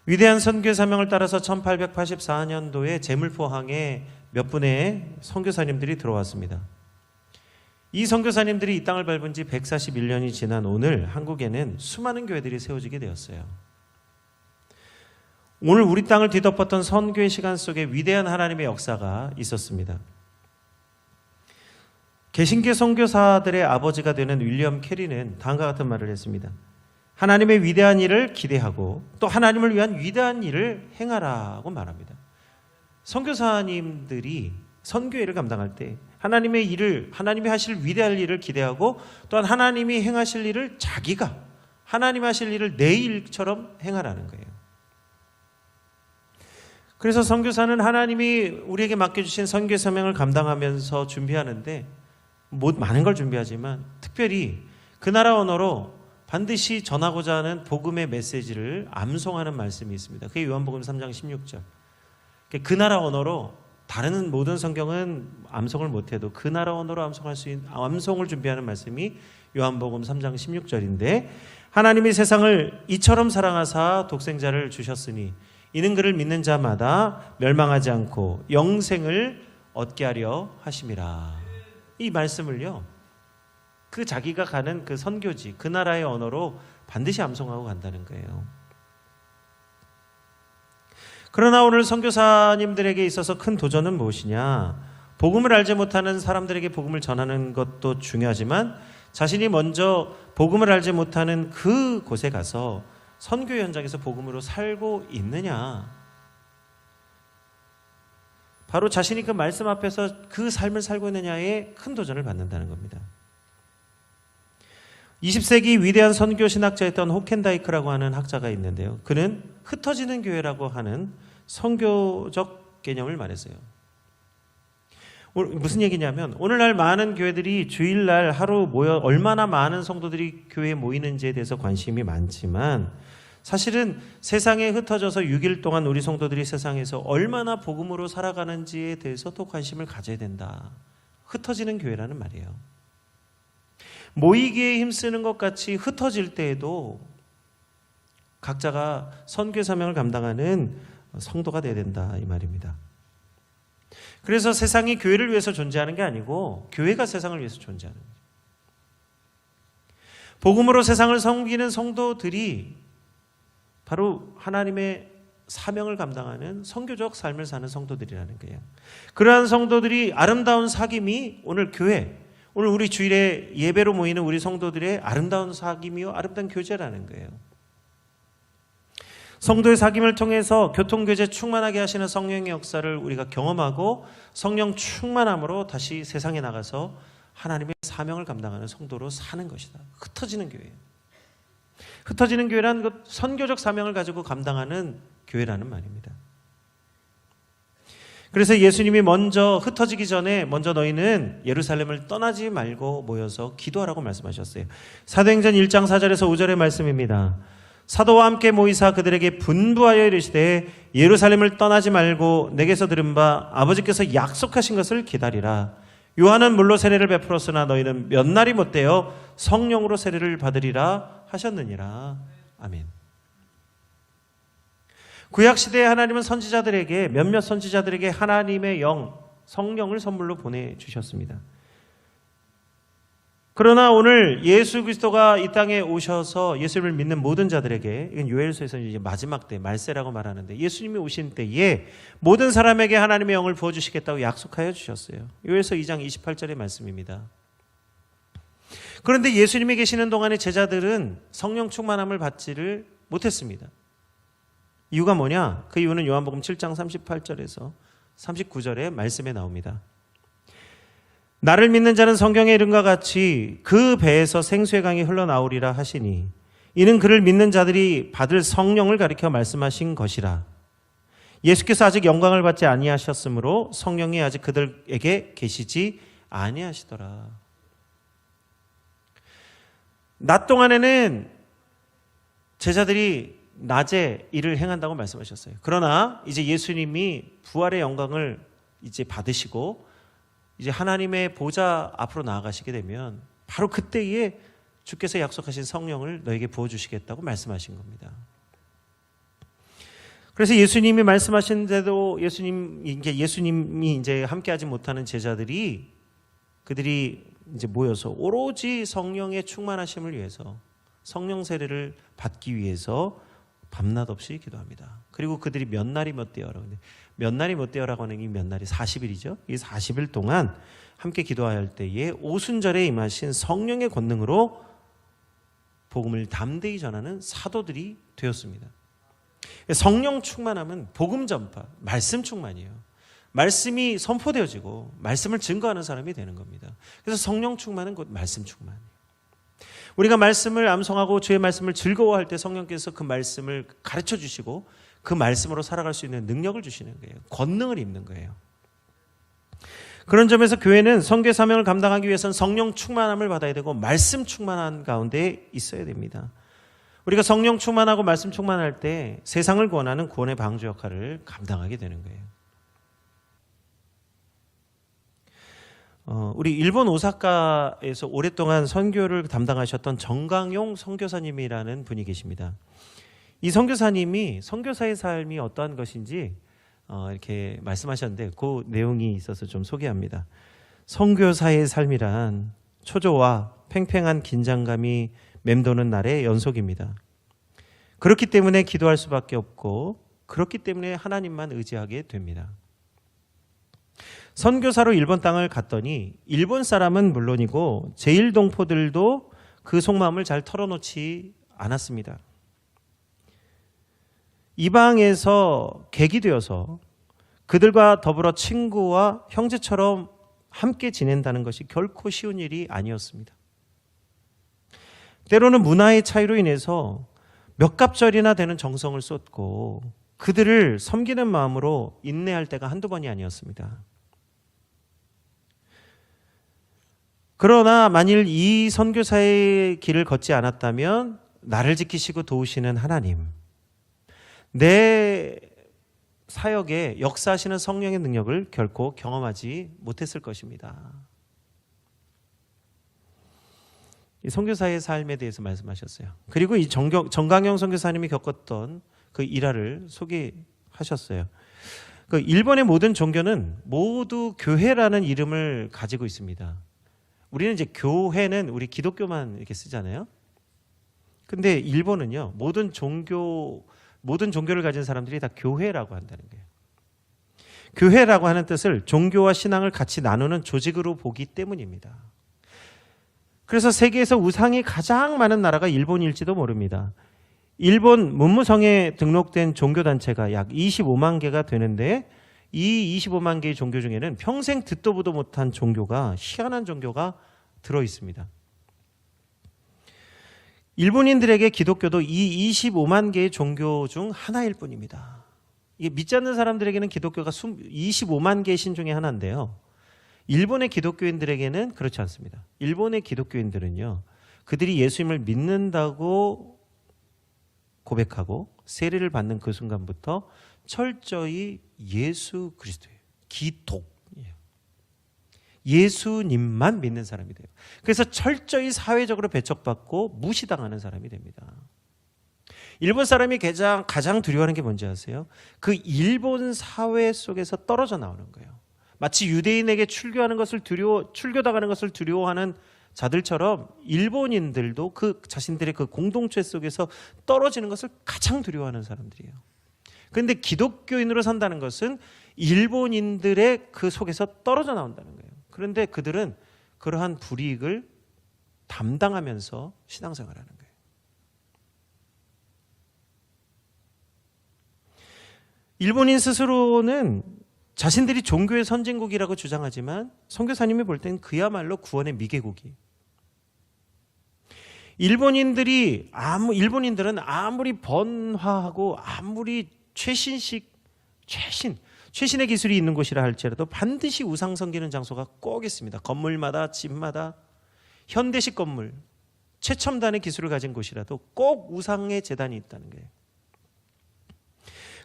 위대한 선교 사명을 따라서 1884년도에 제물포항에 몇 분의 선교사님들이 들어왔습니다. 이 선교사님들이 이 땅을 밟은 지 141년이 지난 오늘 한국에는 수많은 교회들이 세워지게 되었어요. 오늘 우리 땅을 뒤덮었던 선교의 시간 속에 위대한 하나님의 역사가 있었습니다. 개신교 선교사들의 아버지가 되는 윌리엄 캐리는 다음과 같은 말을 했습니다. 하나님의 위대한 일을 기대하고 또 하나님을 위한 위대한 일을 행하라고 말합니다. 선교사님들이 선교회를 감당할 때 하나님의 일을, 하나님이 하실 위대한 일을 기대하고 또한 하나님이 행하실 일을 자기가 하나님 하실 일을 내 일처럼 행하라는 거예요. 그래서 선교사는 하나님이 우리에게 맡겨주신 선교 사명을 감당하면서 준비하는데 많은 걸 준비하지만 특별히 그 나라 언어로 반드시 전하고자 하는 복음의 메시지를 암송하는 말씀이 있습니다. 그게 요한복음 3장 16절. 그 나라 언어로, 다른 모든 성경은 암송을 못해도 그 나라 언어로 암송할 수 있는 암송을 준비하는 말씀이 요한복음 3장 16절인데, 하나님이 세상을 이처럼 사랑하사 독생자를 주셨으니 이는 그를 믿는 자마다 멸망하지 않고 영생을 얻게 하려 하심이라. 이 말씀을요, 그 자기가 가는 그 선교지, 그 나라의 언어로 반드시 암송하고 간다는 거예요. 그러나 오늘 선교사님들에게 있어서 큰 도전은 무엇이냐? 복음을 알지 못하는 사람들에게 복음을 전하는 것도 중요하지만 자신이 먼저 복음을 알지 못하는 그 곳에 가서 선교 현장에서 복음으로 살고 있느냐? 바로 자신이 그 말씀 앞에서 그 삶을 살고 있느냐에 큰 도전을 받는다는 겁니다. 20세기 위대한 선교 신학자였던 호켄다이크라고 하는 학자가 있는데요. 그는 흩어지는 교회라고 하는 선교적 개념을 말했어요. 무슨 얘기냐면 오늘날 많은 교회들이 주일날 하루 모여 얼마나 많은 성도들이 교회에 모이는지에 대해서 관심이 많지만 사실은 세상에 흩어져서 6일 동안 우리 성도들이 세상에서 얼마나 복음으로 살아가는지에 대해서도 관심을 가져야 된다. 흩어지는 교회라는 말이에요. 모이기에 힘쓰는 것 같이 흩어질 때에도 각자가 선교 사명을 감당하는 성도가 되어야 된다, 이 말입니다. 그래서 세상이 교회를 위해서 존재하는 게 아니고 교회가 세상을 위해서 존재하는 거예요. 복음으로 세상을 섬기는 성도들이 바로 하나님의 사명을 감당하는 선교적 삶을 사는 성도들이라는 거예요. 그러한 성도들이 아름다운 사귐이 오늘 교회, 오늘 우리 주일에 예배로 모이는 우리 성도들의 아름다운 사귐이요, 아름다운 교제라는 거예요. 성도의 사귐을 통해서 교통교제 충만하게 하시는 성령의 역사를 우리가 경험하고 성령 충만함으로 다시 세상에 나가서 하나님의 사명을 감당하는 성도로 사는 것이다. 흩어지는 교회예요. 흩어지는 교회란 것, 선교적 사명을 가지고 감당하는 교회라는 말입니다. 그래서 예수님이 먼저 흩어지기 전에 먼저 너희는 예루살렘을 떠나지 말고 모여서 기도하라고 말씀하셨어요. 사도행전 1장 4절에서 5절의 말씀입니다. 사도와 함께 모이사 그들에게 분부하여 이르시되 예루살렘을 떠나지 말고 내게서 들은 바 아버지께서 약속하신 것을 기다리라. 요한은 물로 세례를 베풀었으나 너희는 몇 날이 못되어 성령으로 세례를 받으리라 하셨느니라. 아멘. 구약시대에 하나님은 선지자들에게, 몇몇 선지자들에게 하나님의 영, 성령을 선물로 보내주셨습니다. 그러나 오늘 예수 그리스도가 이 땅에 오셔서 예수님을 믿는 모든 자들에게, 이건 요엘서에서는 이제 마지막 때, 말세라고 말하는데, 예수님이 오신 때에 모든 사람에게 하나님의 영을 부어주시겠다고 약속하여 주셨어요. 요엘서 2장 28절의 말씀입니다. 그런데 예수님이 계시는 동안에 제자들은 성령 충만함을 받지를 못했습니다. 이유가 뭐냐? 그 이유는 요한복음 7장 38절에서 39절의 말씀에 나옵니다. 나를 믿는 자는 성경의 이름과 같이 그 배에서 생수의 강이 흘러나오리라 하시니 이는 그를 믿는 자들이 받을 성령을 가리켜 말씀하신 것이라. 예수께서 아직 영광을 받지 아니하셨으므로 성령이 아직 그들에게 계시지 아니하시더라. 낮 동안에는 제자들이 낮에 일을 행한다고 말씀하셨어요. 그러나 이제 예수님이 부활의 영광을 이제 받으시고 이제 하나님의 보좌 앞으로 나아가시게 되면 바로 그때에 주께서 약속하신 성령을 너에게 부어주시겠다고 말씀하신 겁니다. 그래서 예수님이 말씀하신데도 예수님이 이제 함께하지 못하는 제자들이 그들이 이제 모여서 오로지 성령의 충만하심을 위해서 성령 세례를 받기 위해서 밤낮 없이 기도합니다. 그리고 그들이 몇 날이 몇 대여라고 하는데 몇 날이 몇 대여라고 하는 이 몇 날이 40일이죠. 이 40일 동안 함께 기도할 때에 오순절에 임하신 성령의 권능으로 복음을 담대히 전하는 사도들이 되었습니다. 성령 충만함은 복음 전파, 말씀 충만이에요. 말씀이 선포되어지고 말씀을 증거하는 사람이 되는 겁니다. 그래서 성령 충만은 곧 말씀 충만이에요. 우리가 말씀을 암송하고 주의 말씀을 즐거워할 때 성령께서 그 말씀을 가르쳐 주시고 그 말씀으로 살아갈 수 있는 능력을 주시는 거예요. 권능을 입는 거예요. 그런 점에서 교회는 선교 사명을 감당하기 위해서는 성령 충만함을 받아야 되고 말씀 충만한 가운데 있어야 됩니다. 우리가 성령 충만하고 말씀 충만할 때 세상을 구원하는 구원의 방주 역할을 감당하게 되는 거예요. 우리 일본 오사카에서 오랫동안 선교를 담당하셨던 정강용 선교사님이라는 분이 계십니다. 이 선교사님이 선교사의 삶이 어떠한 것인지 이렇게 말씀하셨는데 그 내용이 있어서 좀 소개합니다. 선교사의 삶이란 초조와 팽팽한 긴장감이 맴도는 날의 연속입니다. 그렇기 때문에 기도할 수밖에 없고 그렇기 때문에 하나님만 의지하게 됩니다. 선교사로 일본 땅을 갔더니 일본 사람은 물론이고 제1동포들도 그 속마음을 잘 털어놓지 않았습니다. 이방에서 객이 되어서 그들과 더불어 친구와 형제처럼 함께 지낸다는 것이 결코 쉬운 일이 아니었습니다. 때로는 문화의 차이로 인해서 몇 갑절이나 되는 정성을 쏟고 그들을 섬기는 마음으로 인내할 때가 한두 번이 아니었습니다. 그러나 만일 이 선교사의 길을 걷지 않았다면 나를 지키시고 도우시는 하나님, 내 사역에 역사하시는 성령의 능력을 결코 경험하지 못했을 것입니다. 이 선교사의 삶에 대해서 말씀하셨어요. 그리고 이 정강영 선교사님이 겪었던 그 일화를 소개하셨어요. 그 일본의 모든 종교는 모두 교회라는 이름을 가지고 있습니다. 우리는 이제 교회는 우리 기독교만 이렇게 쓰잖아요. 근데 일본은요, 모든 종교를 가진 사람들이 다 교회라고 한다는 거예요. 교회라고 하는 뜻을 종교와 신앙을 같이 나누는 조직으로 보기 때문입니다. 그래서 세계에서 우상이 가장 많은 나라가 일본일지도 모릅니다. 일본 문무성에 등록된 종교단체가 약 25만 개가 되는데 이 25만 개의 종교 중에는 평생 듣도 보도 못한 종교가, 희한한 종교가 들어있습니다. 일본인들에게 기독교도 이 25만 개의 종교 중 하나일 뿐입니다. 이게 믿지 않는 사람들에게는 기독교가 25만 개의 신 중에 하나인데요. 일본의 기독교인들에게는 그렇지 않습니다. 일본의 기독교인들은요, 그들이 예수님을 믿는다고 고백하고 세례를 받는 그 순간부터 철저히 예수 그리스도예요. 기독이에요. 예수님만 믿는 사람이 돼요. 그래서 철저히 사회적으로 배척받고 무시당하는 사람이 됩니다. 일본 사람이 가장 두려워하는 게 뭔지 아세요? 그 일본 사회 속에서 떨어져 나오는 거예요. 마치 유대인에게 출교당하는 것을 두려워하는 자들처럼 일본인들도 그 자신들의 그 공동체 속에서 떨어지는 것을 가장 두려워하는 사람들이에요. 그런데 기독교인으로 산다는 것은 일본인들의 그 속에서 떨어져 나온다는 거예요. 그런데 그들은 그러한 불이익을 담당하면서 신앙생활하는 거예요. 일본인 스스로는 자신들이 종교의 선진국이라고 주장하지만 선교사님이 볼 때는 그야말로 구원의 미개국이. 일본인들은 아무리 번화하고 아무리 최신의 기술이 있는 곳이라 할지라도 반드시 우상 섬기는 장소가 꼭 있습니다. 건물마다 집마다 현대식 건물, 최첨단의 기술을 가진 곳이라도 꼭 우상의 제단이 있다는 거예요.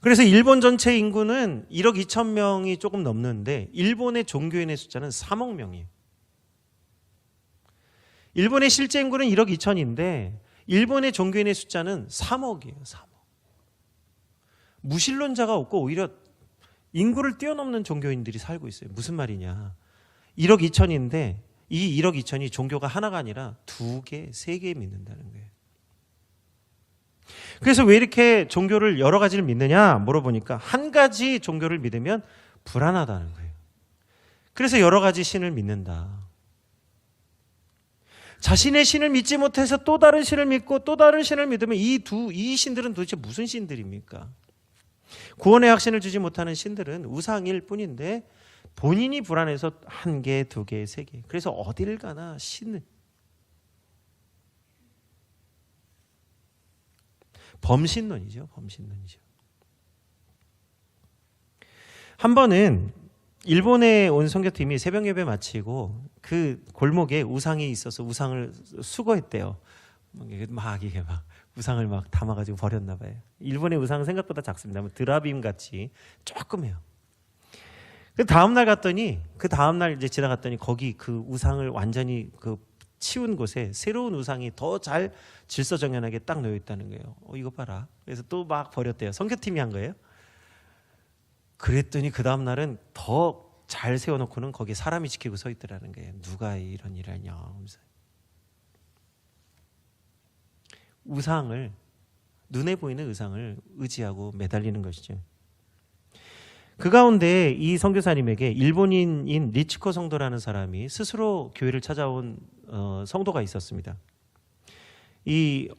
그래서 일본 전체 인구는 1억 2천 명이 조금 넘는데 일본의 종교인의 숫자는 3억 명이에요. 일본의 실제 인구는 1억 2천인데 일본의 종교인의 숫자는 3억이에요. 3억. 무신론자가 없고 오히려 인구를 뛰어넘는 종교인들이 살고 있어요. 무슨 말이냐. 1억 2천인데 이 1억 2천이 종교가 하나가 아니라 2개, 3개 믿는다는 거예요. 그래서 왜 이렇게 종교를 여러 가지를 믿느냐 물어보니까 한 가지 종교를 믿으면 불안하다는 거예요. 그래서 여러 가지 신을 믿는다. 자신의 신을 믿지 못해서 또 다른 신을 믿고 또 다른 신을 믿으면 이 신들은 도대체 무슨 신들입니까? 구원의 확신을 주지 못하는 신들은 우상일 뿐인데 본인이 불안해서 1개, 2개, 3개. 그래서 어딜 가나 신을. 범신론이죠. 범신론이죠. 한 번은 일본에 온 선교팀이 새벽 예배 마치고 그 골목에 우상이 있어서 우상을 수거했대요. 막 우상을 막 담아가지고 버렸나 봐요. 일본의 우상은 생각보다 작습니다. 드라빔 같이 조그매요. 그 다음날 갔더니 그 다음날 이제 지나갔더니 거기 그 우상을 완전히 그 치운 곳에 새로운 우상이 더 잘 질서정연하게 딱 놓여 있다는 거예요. 이거 봐라. 그래서 또 막 버렸대요. 선교팀이 한 거예요. 그랬더니 그 다음날은 더 잘 세워놓고는 거기 사람이 지키고 서 있더라는 거예요. 누가 이런 일을 하냐. 우상을, 눈에 보이는 우상을 의지하고 매달리는 것이죠. 그 가운데 이 선교사님에게 일본인인 리츠코 성도라는 사람이 스스로 교회를 찾아온 성도가 있었습니다. 이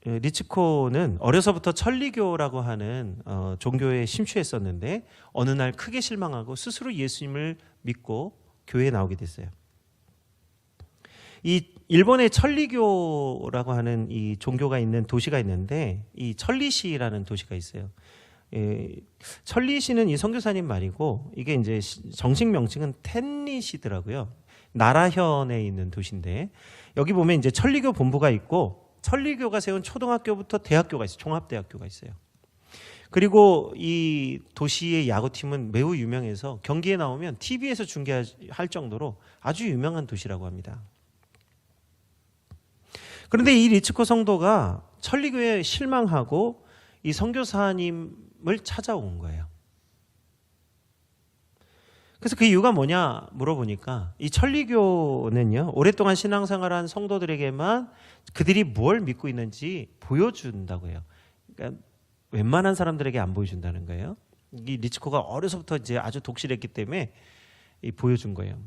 리츠코는 어려서부터 천리교라고 하는 종교에 심취했었는데 어느 날 크게 실망하고 스스로 예수님을 믿고 교회에 나오게 됐어요. 이 일본의 천리교라고 하는 이 종교가 있는 도시가 있는데 이 천리시라는 도시가 있어요. 천리시는 이 선교사님 말이고 이게 이제 정식 명칭은 텐리시더라고요. 나라현에 있는 도시인데 여기 보면 이제 천리교 본부가 있고 천리교가 세운 초등학교부터 대학교가 있어요. 종합대학교가 있어요. 그리고 이 도시의 야구팀은 매우 유명해서 경기에 나오면 TV에서 중계할 정도로 아주 유명한 도시라고 합니다. 그런데 이 리츠코 성도가 천리교에 실망하고 이 선교사님을 찾아온 거예요. 그래서 그 이유가 뭐냐 물어보니까 이 천리교는요 오랫동안 신앙생활한 성도들에게만 그들이 뭘 믿고 있는지 보여준다고 해요. 그러니까 웬만한 사람들에게 안 보여준다는 거예요. 이 리츠코가 어려서부터 이제 아주 독실했기 때문에 보여준 거예요.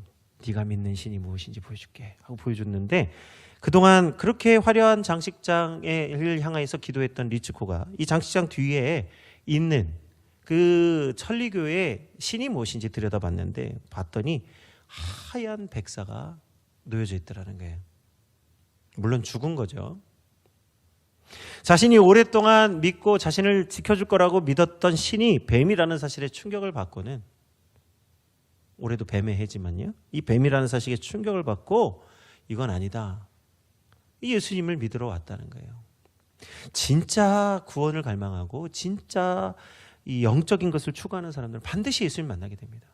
네가 믿는 신이 무엇인지 보여줄게 하고 보여줬는데 그동안 그렇게 화려한 장식장을 향해서 기도했던 리츠코가 이 장식장 뒤에 있는 그 천리교의 신이 무엇인지 들여다봤는데 봤더니 하얀 백사가 놓여져 있더라는 거예요. 물론 죽은 거죠. 자신이 오랫동안 믿고 자신을 지켜줄 거라고 믿었던 신이 뱀이라는 사실에 충격을 받고는 올해도 뱀의 해지만요. 이 뱀이라는 사실에 충격을 받고 이건 아니다. 이 예수님을 믿으러 왔다는 거예요. 진짜 구원을 갈망하고 진짜 이 영적인 것을 추구하는 사람들은 반드시 예수님을 만나게 됩니다.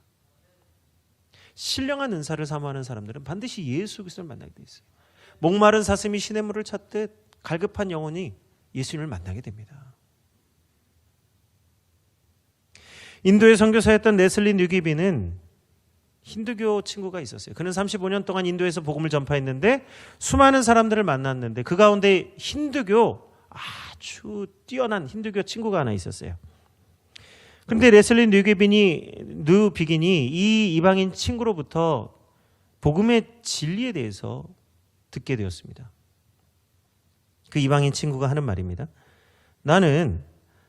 신령한 은사를 사모하는 사람들은 반드시 예수 그리스도를 만나게 돼 있어요. 목마른 사슴이 시냇물을 찾듯 갈급한 영혼이 예수님을 만나게 됩니다. 인도의 선교사였던 레슬리 뉴기비는 힌두교 친구가 있었어요. 그는 35년 동안 인도에서 복음을 전파했는데 수많은 사람들을 만났는데 그 가운데 힌두교 아주 뛰어난 힌두교 친구가 하나 있었어요. 그런데 레슬리 뉴비긴이 이 이방인 친구로부터 복음의 진리에 대해서 듣게 되었습니다. 그 이방인 친구가 하는 말입니다. 나는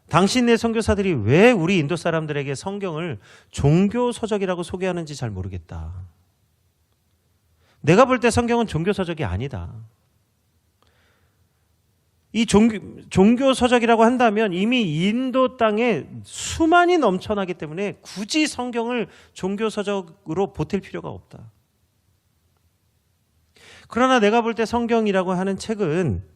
당신네 선교사들이 왜 우리 인도 사람들에게 성경을 종교 서적이라고 소개하는지 잘 모르겠다. 내가 볼 때 성경은 종교 서적이 아니다. 이 종교 서적이라고 한다면 이미 인도 땅에 수만이 넘쳐나기 때문에 굳이 성경을 종교 서적으로 보탤 필요가 없다. 그러나 내가 볼 때 성경이라고 하는 책은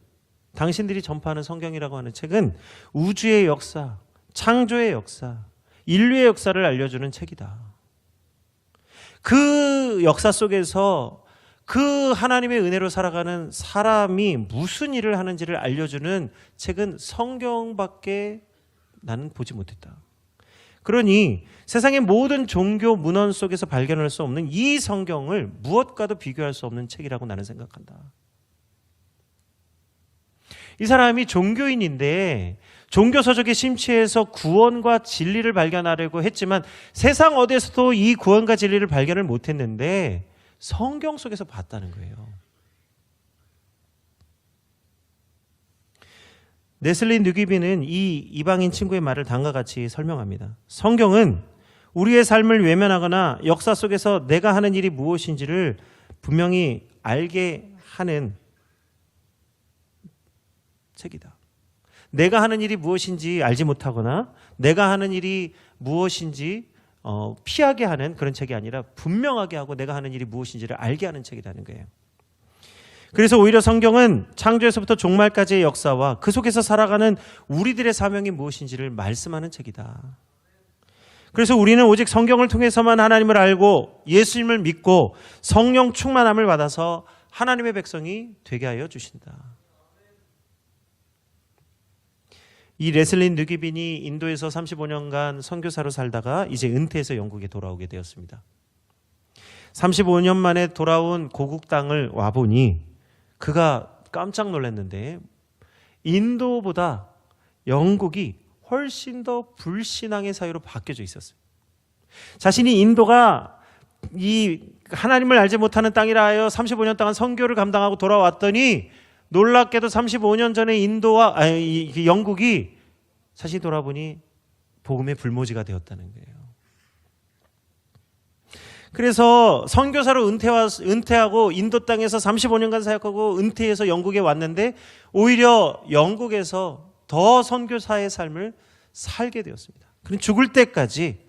당신들이 전파하는 성경이라고 하는 책은 우주의 역사, 창조의 역사, 인류의 역사를 알려주는 책이다. 그 역사 속에서 그 하나님의 은혜로 살아가는 사람이 무슨 일을 하는지를 알려주는 책은 성경밖에 나는 보지 못했다. 그러니 세상의 모든 종교 문헌 속에서 발견할 수 없는 이 성경을 무엇과도 비교할 수 없는 책이라고 나는 생각한다. 이 사람이 종교인인데 종교서적에 심취해서 구원과 진리를 발견하려고 했지만 세상 어디에서도 이 구원과 진리를 발견을 못했는데 성경 속에서 봤다는 거예요. 네슬리 누기비는 이 이방인 친구의 말을 다음과 같이 설명합니다. 성경은 우리의 삶을 외면하거나 역사 속에서 내가 하는 일이 무엇인지를 분명히 알게 하는 책이다. 내가 하는 일이 무엇인지 알지 못하거나 내가 하는 일이 무엇인지 피하게 하는 그런 책이 아니라 분명하게 하고 내가 하는 일이 무엇인지를 알게 하는 책이라는 거예요. 그래서 오히려 성경은 창조에서부터 종말까지의 역사와 그 속에서 살아가는 우리들의 사명이 무엇인지를 말씀하는 책이다. 그래서 우리는 오직 성경을 통해서만 하나님을 알고 예수님을 믿고 성령 충만함을 받아서 하나님의 백성이 되게 하여 주신다. 이 레슬린 느기빈이 인도에서 35년간 선교사로 살다가 이제 은퇴해서 영국에 돌아오게 되었습니다. 35년 만에 돌아온 고국 땅을 와보니 그가 깜짝 놀랐는데 인도보다 영국이 훨씬 더 불신앙의 사회로 바뀌어져 있었어요. 자신이 인도가 이 하나님을 알지 못하는 땅이라 하여 35년 동안 선교를 감당하고 돌아왔더니 놀랍게도 35년 전에 영국이 사실 돌아보니 복음의 불모지가 되었다는 거예요. 그래서 선교사로 은퇴하고 인도 땅에서 35년간 사역하고 은퇴해서 영국에 왔는데 오히려 영국에서 더 선교사의 삶을 살게 되었습니다. 그는 죽을 때까지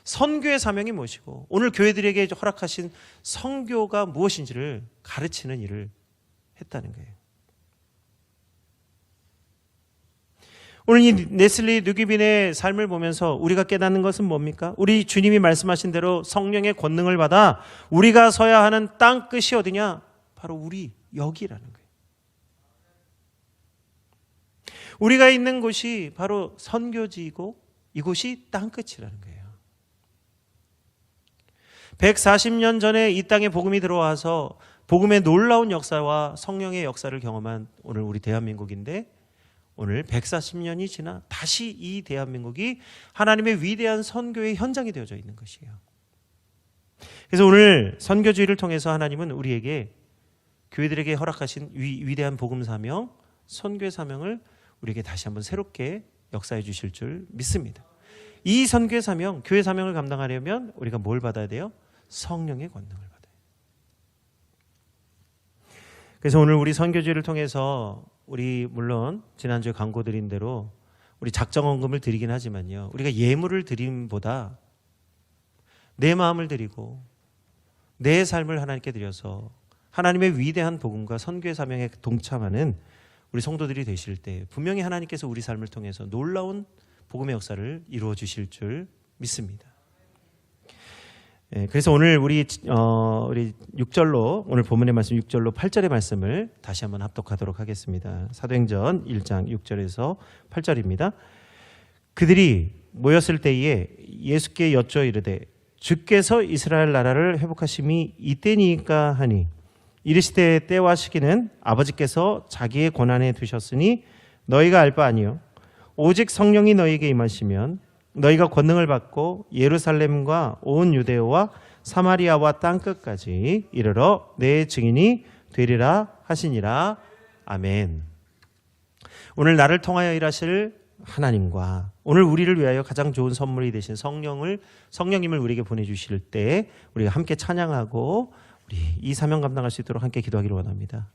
선교의 사명이 무엇이고 오늘 교회들에게 허락하신 선교가 무엇인지를 가르치는 일을 했다는 거예요. 오늘 이 네슬리 누기빈의 삶을 보면서 우리가 깨닫는 것은 뭡니까? 우리 주님이 말씀하신 대로 성령의 권능을 받아 우리가 서야 하는 땅 끝이 어디냐? 바로 우리 여기라는 거예요. 우리가 있는 곳이 바로 선교지이고 이곳이 땅 끝이라는 거예요. 140년 전에 이 땅에 복음이 들어와서 복음의 놀라운 역사와 성령의 역사를 경험한 오늘 우리 대한민국인데 오늘 140년이 지나 다시 이 대한민국이 하나님의 위대한 선교의 현장이 되어져 있는 것이에요. 그래서 오늘 선교주의를 통해서 하나님은 우리에게 교회들에게 허락하신 위대한 복음 사명, 선교의 사명을 우리에게 다시 한번 새롭게 역사해 주실 줄 믿습니다. 이 선교의 사명, 교회 사명을 감당하려면 우리가 뭘 받아야 돼요? 성령의 권능을 받아요. 그래서 오늘 우리 선교주의를 통해서 우리 물론 지난주에 광고 드린 대로 우리 작정헌금을 드리긴 하지만요. 우리가 예물을 드림보다 내 마음을 드리고 내 삶을 하나님께 드려서 하나님의 위대한 복음과 선교의 사명에 동참하는 우리 성도들이 되실 때 분명히 하나님께서 우리 삶을 통해서 놀라운 복음의 역사를 이루어 주실 줄 믿습니다. 그래서 오늘 우리 6절로 오늘 본문의 말씀 6절로 8절의 말씀을 다시 한번 합독하도록 하겠습니다. 사도행전 1장 6절에서 8절입니다. 그들이 모였을 때에 예수께 여쭈어 이르되 주께서 이스라엘 나라를 회복하심이 이때니까 하니 이르시되 때와 시기는 아버지께서 자기의 권한에 두셨으니 너희가 알 바 아니요 오직 성령이 너희에게 임하시면 너희가 권능을 받고 예루살렘과 온 유대와 사마리아와 땅끝까지 이르러 내 증인이 되리라 하시니라. 아멘. 오늘 나를 통하여 일하실 하나님과 오늘 우리를 위하여 가장 좋은 선물이 되신 성령님을 우리에게 보내주실 때 우리가 함께 찬양하고 우리 이 사명 감당할 수 있도록 함께 기도하기를 원합니다.